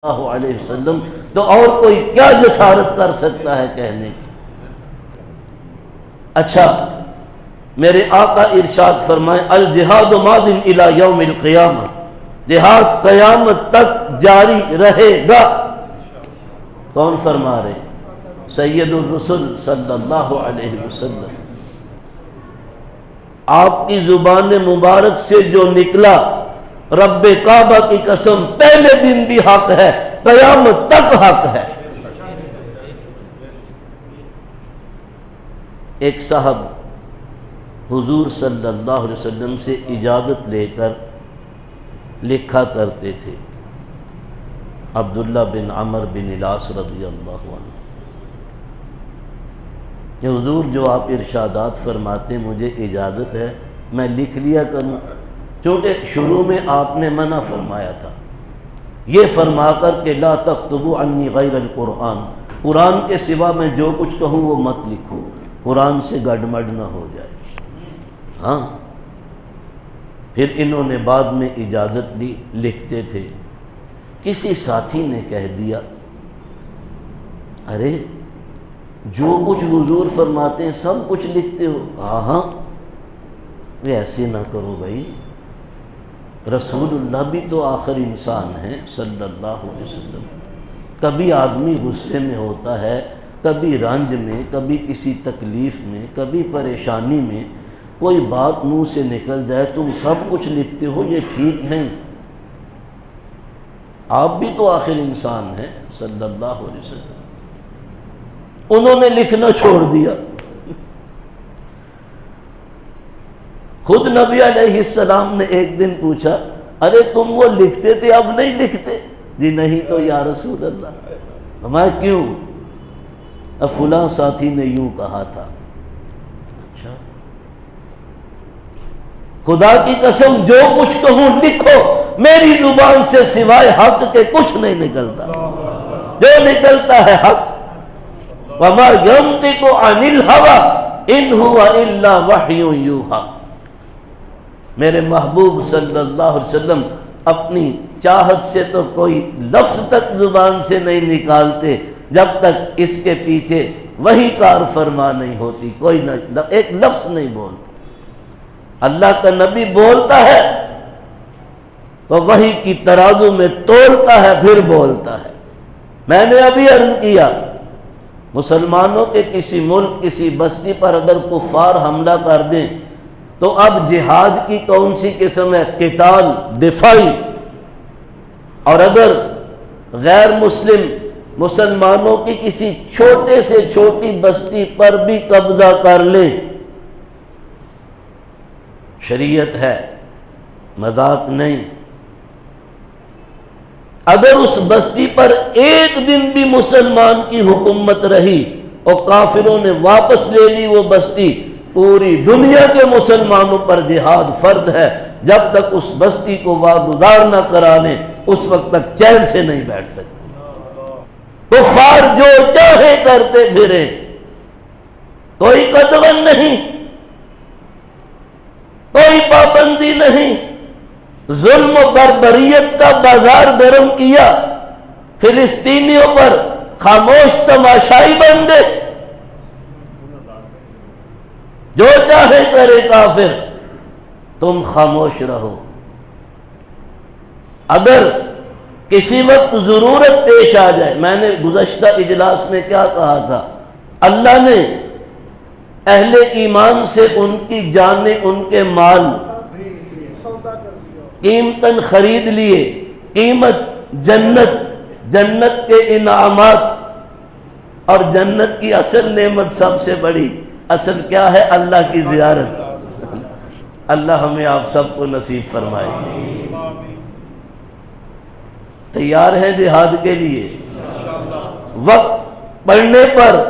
اللہ علیہ وسلم، تو اور کوئی کیا جسارت کر سکتا ہے کہنے کی؟ اچھا، میرے آقا ارشاد فرمائے الجہاد ماض الی یوم القیامہ، جہاد قیامت تک جاری رہے گا۔ کون فرما رہے؟ سید الرسل صلی اللہ علیہ وسلم۔ آپ کی زبان مبارک سے جو نکلا، رب کعبہ کی قسم پہلے دن بھی حق ہے، قیامت تک حق ہے۔ ایک صاحب حضور صلی اللہ علیہ وسلم سے اجازت لے کر لکھا کرتے تھے، عبداللہ بن عمر بن العاص رضی اللہ عنہ، کہ حضور جو آپ ارشادات فرماتے مجھے اجازت ہے میں لکھ لیا کروں، چونکہ شروع میں آپ نے منع فرمایا تھا یہ فرما کر کہ لا تکتبوا عنی غیر القرآن، قرآن کے سوا میں جو کچھ کہوں وہ مت لکھو، قرآن سے گڑبڑ نہ ہو جائے۔ ہاں، پھر انہوں نے بعد میں اجازت دی، لکھتے تھے۔ کسی ساتھی نے کہہ دیا ارے جو کچھ حضور فرماتے ہیں سب کچھ لکھتے ہو؟ کہا ہاں۔ ایسے نہ کرو بھائی، رسول اللہ بھی تو آخر انسان ہے صلی اللہ علیہ وسلم، کبھی آدمی غصے میں ہوتا ہے، کبھی رنج میں، کبھی کسی تکلیف میں، کبھی پریشانی میں، کوئی بات منہ سے نکل جائے تم سب کچھ لکھتے ہو، یہ ٹھیک نہیں۔ آپ بھی تو آخر انسان ہیں صلی اللہ علیہ وسلم۔ انہوں نے لکھنا چھوڑ دیا۔ خود نبی علیہ السلام نے ایک دن پوچھا ارے تم وہ لکھتے تھے اب نہیں لکھتے؟ جی نہیں تو یا رسول اللہ۔ میں کیوں؟ فلاں ساتھی نے یوں کہا تھا۔ اچھا، خدا کی قسم جو کچھ کہوں لکھو، میری زبان سے سوائے حق کے کچھ نہیں نکلتا، جو نکلتا ہے حق۔ وما ينطق عن الهوى ان هو الا وحی یوحی۔ میرے محبوب صلی اللہ علیہ وسلم اپنی چاہت سے تو کوئی لفظ تک زبان سے نہیں نکالتے جب تک اس کے پیچھے وہی کار فرما نہیں ہوتی، کوئی ایک لفظ نہیں بولتا۔ اللہ کا نبی بولتا ہے تو وحی کی ترازو میں تولتا ہے پھر بولتا ہے۔ میں نے ابھی عرض کیا مسلمانوں کے کسی ملک کسی بستی پر اگر کفار حملہ کر دیں تو اب جہاد کی کون سی قسم ہے؟ قتال دفاعی۔ اور اگر غیر مسلم مسلمانوں کی کسی چھوٹے سے چھوٹی بستی پر بھی قبضہ کر لے، شریعت ہے، مذاق نہیں۔ اگر اس بستی پر ایک دن بھی مسلمان کی حکومت رہی اور کافروں نے واپس لے لی وہ بستی، پوری دنیا کے مسلمانوں پر جہاد فرض ہے۔ جب تک اس بستی کو واگزار نہ کرا لیں اس وقت تک چین سے نہیں بیٹھ سکتے۔ کفار جو چاہے کرتے پھرے، کوئی قدغن نہیں، کوئی پابندی نہیں۔ ظلم و بربریت کا بازار گرم کیا، فلسطینیوں پر خاموش تماشائی بن گئے، جو چاہے کرے کافر، تم خاموش رہو۔ اگر کسی وقت ضرورت پیش آ جائے، میں نے گزشتہ اجلاس میں کیا کہا تھا، اللہ نے اہل ایمان سے ان کی جانیں، ان کے مال قیمتاً خرید لیے، قیمت جنت، جنت کے انعامات، اور جنت کی اصل نعمت سب سے بڑی اصل کیا ہے؟ اللہ کی زیارت۔ اللہ ہمیں آپ سب کو نصیب فرمائے۔ تیار ہیں جہاد کے لیے؟ وقت پڑنے پر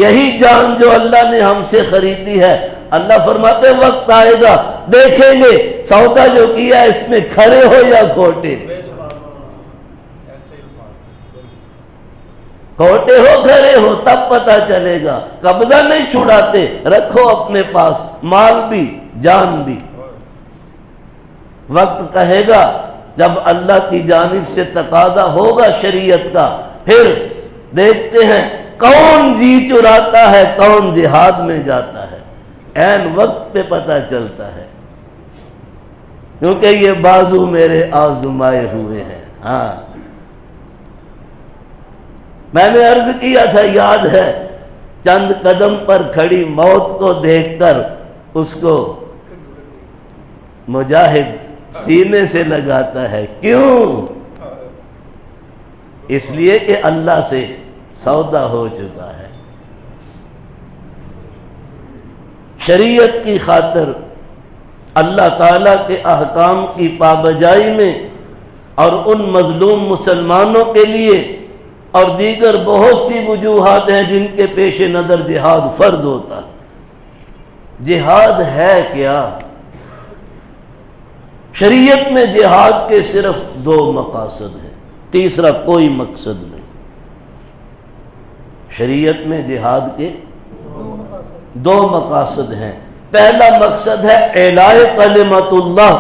یہی جان جو اللہ نے ہم سے خریدی ہے، اللہ فرماتے ہیں وقت آئے گا دیکھیں گے سودا جو کیا اس میں کھرے ہو یا کھوٹے، کھوٹے ہو کھرے ہو تب پتہ چلے گا۔ قبضہ نہیں چھڑاتے، رکھو اپنے پاس، مال بھی جان بھی۔ وقت کہے گا جب اللہ کی جانب سے تقاضا ہوگا شریعت کا، پھر دیکھتے ہیں کون جی چراتا ہے، کون جہاد میں جاتا ہے، عین وقت پہ پتہ چلتا ہے، کیونکہ یہ بازو میرے آزمائے ہوئے ہیں۔ ہاں میں نے عرض کیا تھا، یاد ہے، چند قدم پر کھڑی موت کو دیکھ کر اس کو مجاہد سینے سے لگاتا ہے، کیوں؟ اس لیے کہ اللہ سے سودا ہو چکا ہے۔ شریعت کی خاطر اللہ تعالیٰ کے احکام کی پابجائی میں اور ان مظلوم مسلمانوں کے لیے اور دیگر بہت سی وجوہات ہیں جن کے پیش نظر جہاد فرض ہوتا ہے۔ جہاد ہے کیا؟ شریعت میں جہاد کے صرف 2 مقاصد ہیں، تیسرا کوئی مقصد نہیں۔ شریعت میں جہاد کے 2 مقاصد ہیں۔ پہلا مقصد ہے اعلاء کلمت اللہ،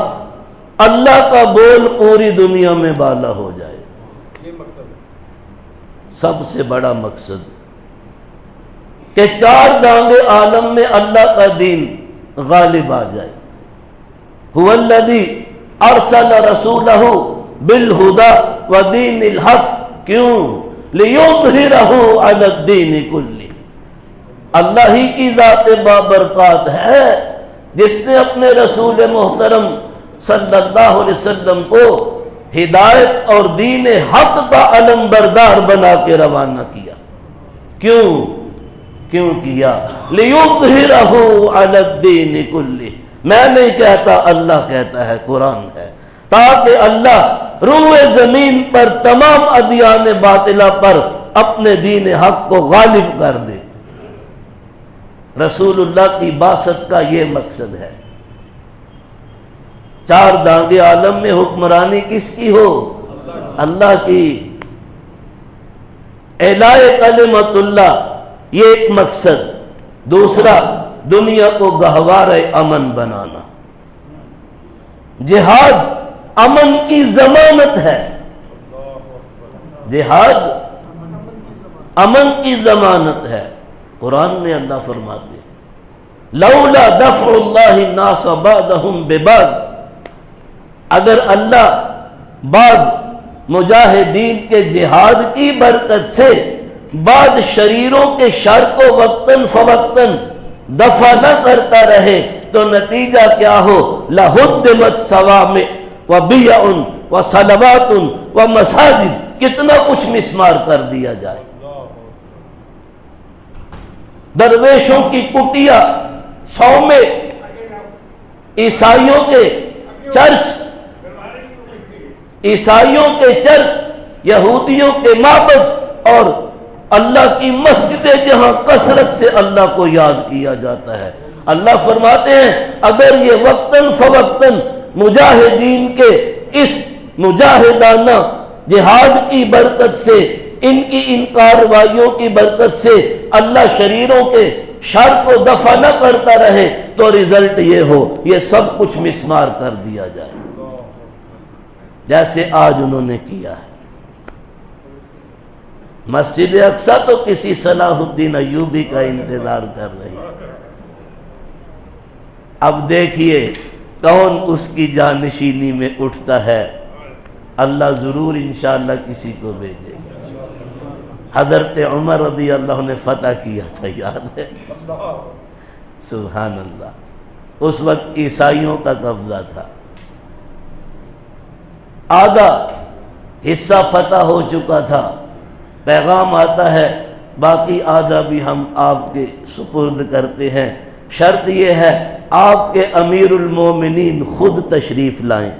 اللہ کا بول پوری دنیا میں بالا ہو جائے، سب سے بڑا مقصد، کہ 4 دانگے عالم میں اللہ کا دین غالب آ جائے۔ هو الذی ارسل رسولہ بالہدی ودین الحق، کیوں؟ لیظہرہ علی الدین کلہ۔ اللہ ہی کی ذات بابرکات ہے جس نے اپنے رسول محترم صلی اللہ علیہ وسلم کو ہدایت اور دین حق کا علم بردار بنا کے روانہ کیا۔ کیوں کیا؟ لیظہرہ علی الدین کلہ۔ میں نہیں کہتا، اللہ کہتا ہے، قرآن ہے، تاکہ اللہ روئے زمین پر تمام ادیان باطلہ پر اپنے دین حق کو غالب کر دے۔ رسول اللہ کی بعثت کا یہ مقصد ہے۔ 4 دانگے عالم میں حکمرانی کس کی ہو؟ اللہ کی۔ اعلاء کلمت اللہ، یہ ایک مقصد۔ دوسرا، دنیا کو گہوار امن بنانا۔ جہاد امن کی ضمانت ہے، جہاد امن کی ضمانت ہے۔ قرآن میں اللہ فرماتے ہیں لولا دفع اللہ الناس بعضهم ببعض، اگر اللہ بعض مجاہدین کے جہاد کی برکت سے بعض شریروں کے شر کو وقتاً فوقتاً دفع نہ کرتا رہے تو نتیجہ کیا ہو؟ لَهُدِّمَتْ صَوَامِعُ وَبِيَعٌ وَصَلَوَاتٌ وَمَسَاجِدُ، کتنا کچھ مسمار کر دیا جائے۔ درویشوں کی کٹیا، صومعے، عیسائیوں کے چرچ، یہودیوں کے معبد، اور اللہ کی مسجدیں جہاں کثرت سے اللہ کو یاد کیا جاتا ہے۔ اللہ فرماتے ہیں اگر یہ وقتاً فوقتاً مجاہدین کے اس مجاہدانہ جہاد کی برکت سے، ان کی ان کارروائیوں کی برکت سے اللہ شریروں کے شر کو دفع نہ کرتا رہے تو رزلٹ یہ ہو، یہ سب کچھ مسمار کر دیا جائے، جیسے آج انہوں نے کیا ہے۔ مسجد اقصی تو کسی صلاح الدین ایوبی کا انتظار کر رہی ہے۔ اب دیکھیے کون اس کی جانشینی میں اٹھتا ہے، اللہ ضرور انشاءاللہ کسی کو بھیجے گا۔ حضرت عمر رضی اللہ عنہ نے فتح کیا تھا، یاد ہے؟ سبحان اللہ۔ اس وقت عیسائیوں کا قبضہ تھا، آدھا حصہ فتح ہو چکا تھا، پیغام آتا ہے باقی آدھا بھی ہم آپ کے سپرد کرتے ہیں، شرط یہ ہے آپ کے امیر المومنین خود تشریف لائیں۔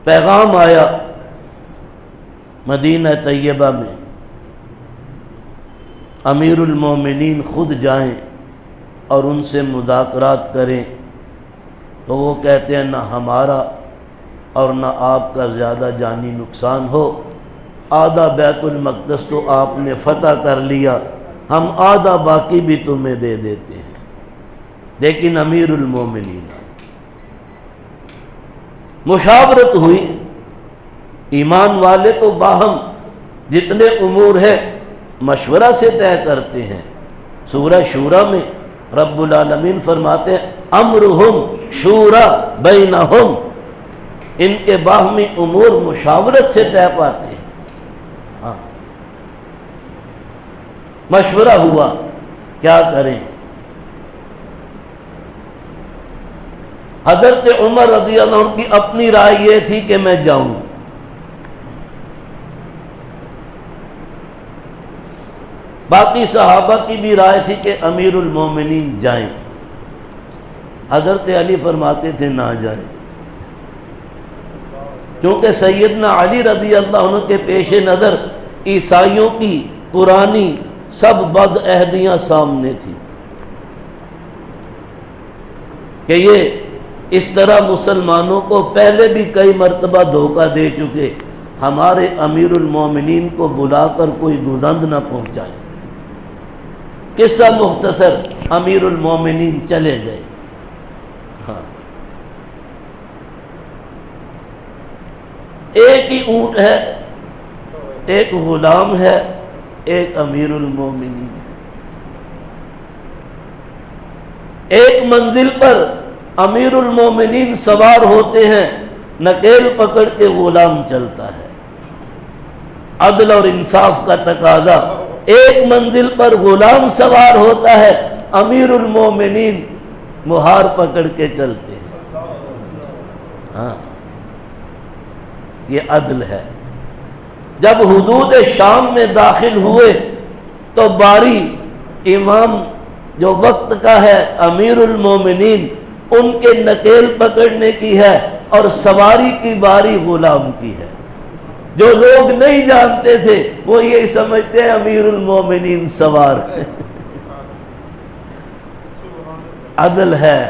پیغام آیا مدینہ طیبہ میں، امیر المومنین خود جائیں اور ان سے مذاکرات کریں، تو وہ کہتے ہیں نہ ہمارا اور نہ آپ کا زیادہ جانی نقصان ہو، آدھا بیت المقدس تو آپ نے فتح کر لیا، ہم آدھا باقی بھی تمہیں دے دیتے ہیں۔ لیکن امیر المومنین مشاورت ہوئی. ایمان والے تو باہم جتنے امور ہیں مشورہ سے طے کرتے ہیں. سورہ شورا میں رب العالمین فرماتے ہیں امرہم شورا بینہم، ان کے باہمی امور مشاورت سے طے پاتے ہیں. ہاں مشورہ ہوا کیا کریں. حضرت عمر رضی اللہ عنہ کی اپنی رائے یہ تھی کہ میں جاؤں. باقی صحابہ کی بھی رائے تھی کہ امیر المومنین جائیں. حضرت علی فرماتے تھے نہ جائیں، کیونکہ سیدنا علی رضی اللہ عنہ کے پیش نظر عیسائیوں کی پرانی سب بد عہدیاں سامنے تھی کہ یہ اس طرح مسلمانوں کو پہلے بھی کئی مرتبہ دھوکہ دے چکے، ہمارے امیر المومنین کو بلا کر کوئی گزند نہ پہنچائے. قصہ مختصر، امیر المومنین چلے گئے. ہاں ایک ہی اونٹ ہے، ایک غلام ہے، ایک امیر المومنین. ایک منزل پر امیر المومنین سوار ہوتے ہیں، نکیل پکڑ کے غلام چلتا ہے. عدل اور انصاف کا تقاضا. ایک منزل پر غلام سوار ہوتا ہے، امیر المومنین مہار پکڑ کے چلتے ہیں. ہاں یہ عدل ہے. جب حدود شام میں داخل ہوئے تو باری امام جو وقت کا ہے امیر المومنین ان کے نکیل پکڑنے کی ہے اور سواری کی باری غلام کی ہے. جو لوگ نہیں جانتے تھے وہ یہ سمجھتے ہیں امیر المومنین سوار ہے. عدل ہے.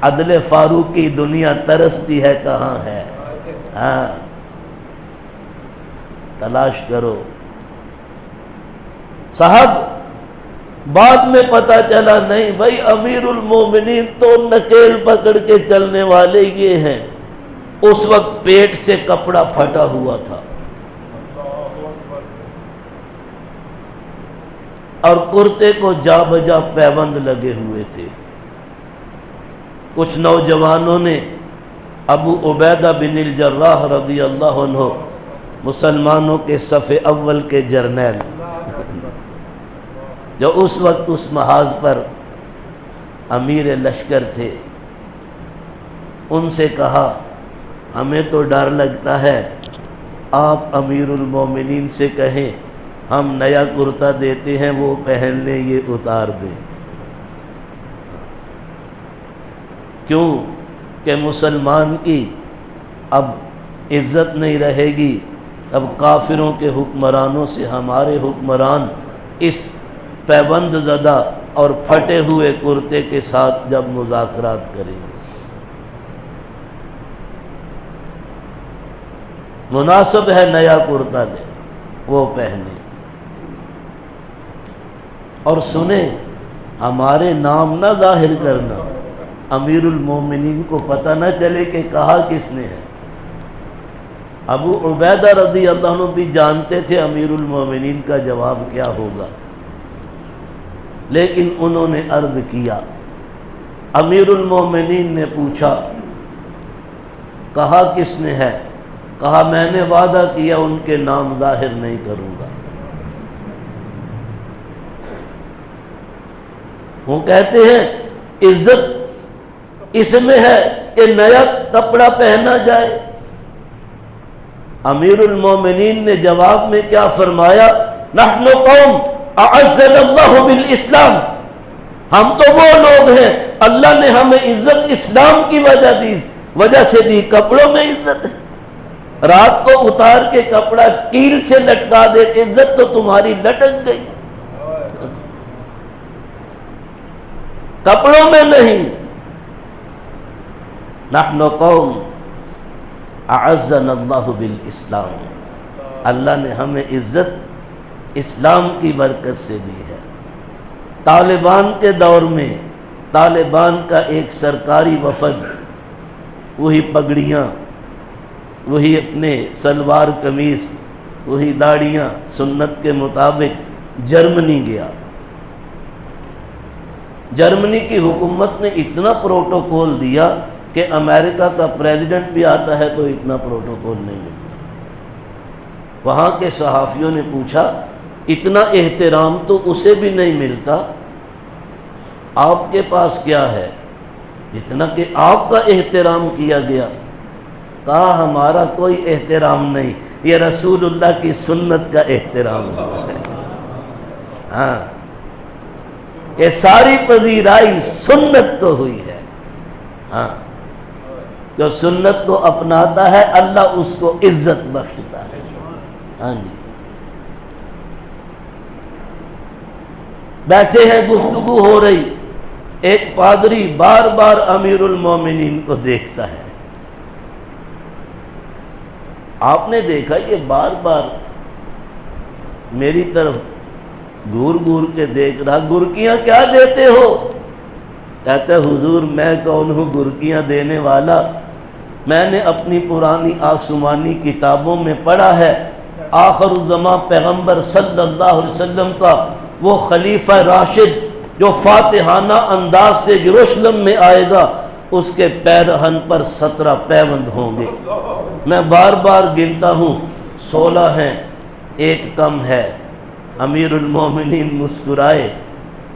عدل فاروقی دنیا ترستی ہے کہاں ہے. ہاں تلاش کرو. صاحب بعد میں پتا چلا نہیں بھائی امیر المومنین تو نکیل پکڑ کے چلنے والے یہ ہیں. اس وقت پیٹ سے کپڑا پھٹا ہوا تھا اور کرتے کو جا بجا پیوند لگے ہوئے تھے. کچھ نوجوانوں نے ابو عبیدہ بن الجراح رضی اللہ عنہ مسلمانوں کے صف اول کے جرنیل جو اس وقت اس محاذ پر امیر لشکر تھے، ان سے کہا ہمیں تو ڈر لگتا ہے، آپ امیر المومنین سے کہیں ہم نیا کرتا دیتے ہیں وہ پہن لیں، یہ اتار دیں. کیوں کہ مسلمان کی اب عزت نہیں رہے گی. اب کافروں کے حکمرانوں سے ہمارے حکمران اس پیوند زدہ اور پھٹے ہوئے کرتے کے ساتھ جب مذاکرات کریں گے. مناسب ہے نیا کرتا لے وہ پہنے اور سنیں. ہمارے نام نہ ظاہر کرنا، امیر المومنین کو پتہ نہ چلے کہ کہا کس نے ہے. ابو عبیدہ رضی اللہ عنہ بھی جانتے تھے امیر المومنین کا جواب کیا ہوگا، لیکن انہوں نے عرض کیا. امیر المومنین نے پوچھا کہا کس نے ہے؟ کہا میں نے وعدہ کیا ان کے نام ظاہر نہیں کروں گا. وہ کہتے ہیں عزت اس میں ہے کہ نیا کپڑا پہنا جائے. امیر المومنین نے جواب میں کیا فرمایا؟ نحن قوم اعزنا اللہ بالاسلام. ہم تو وہ لوگ ہیں اللہ نے ہمیں عزت اسلام کی وجہ سے دی. کپڑوں میں عزت ہے. رات کو اتار کے کپڑا کیل سے لٹکا دے، عزت تو تمہاری لٹک گئی، کپڑوں میں نہیں. نحن قوم اعزنا اللہ بالاسلام. اللہ نے ہمیں عزت اسلام کی برکت سے دی ہے. طالبان کے دور میں طالبان کا ایک سرکاری وفد، وہی پگڑیاں، وہی اپنے سلوار قمیص، وہی داڑیاں سنت کے مطابق جرمنی گیا۔ جرمنی کی حکومت نے اتنا پروٹوکول دیا کہ امریکہ کا پریزیڈنٹ بھی آتا ہے تو اتنا پروٹوکول نہیں ملتا۔ وہاں کے صحافیوں نے پوچھا اتنا احترام تو اسے بھی نہیں ملتا، آپ کے پاس کیا ہے جتنا کہ آپ کا احترام کیا گیا؟ کہا ہمارا کوئی احترام نہیں، یہ رسول اللہ کی سنت کا احترام ہے۔ ہاں، یہ ساری پذیرائی سنت کو ہوئی ہے۔ ہاں، جو سنت کو اپناتا ہے اللہ اس کو عزت بخشتا ہے۔ ہاں جی، بیٹھے ہیں، گفتگو ہو رہی، ایک پادری بار بار امیر المومنین کو دیکھتا ہے۔ آپ نے دیکھا یہ بار بار میری طرف گور گور کے دیکھ رہا، گرکیاں کیا دیتے ہو؟ کہتا ہے حضور میں کون ہوں گرکیاں دینے والا؟ میں نے اپنی پرانی آسمانی کتابوں میں پڑھا ہے آخر الزمان پیغمبر صلی اللہ علیہ وسلم کا وہ خلیفہ راشد جو فاتحانہ انداز سے یروشلم میں آئے گا، اس کے پیرہن پر 17 پیوند ہوں گے۔ میں بار بار گنتا ہوں 16 ہیں، ایک کم ہے۔ امیر المومنین مسکرائے،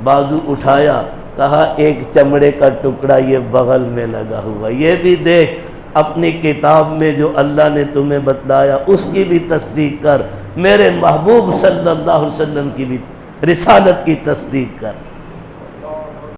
بازو اٹھایا، کہا ایک چمڑے کا ٹکڑا یہ بغل میں لگا ہوا، یہ بھی دیکھ، اپنی کتاب میں جو اللہ نے تمہیں بتلایا اس کی بھی تصدیق کر، میرے محبوب صلی اللہ علیہ وسلم کی بھی رسالت کی تصدیق کر۔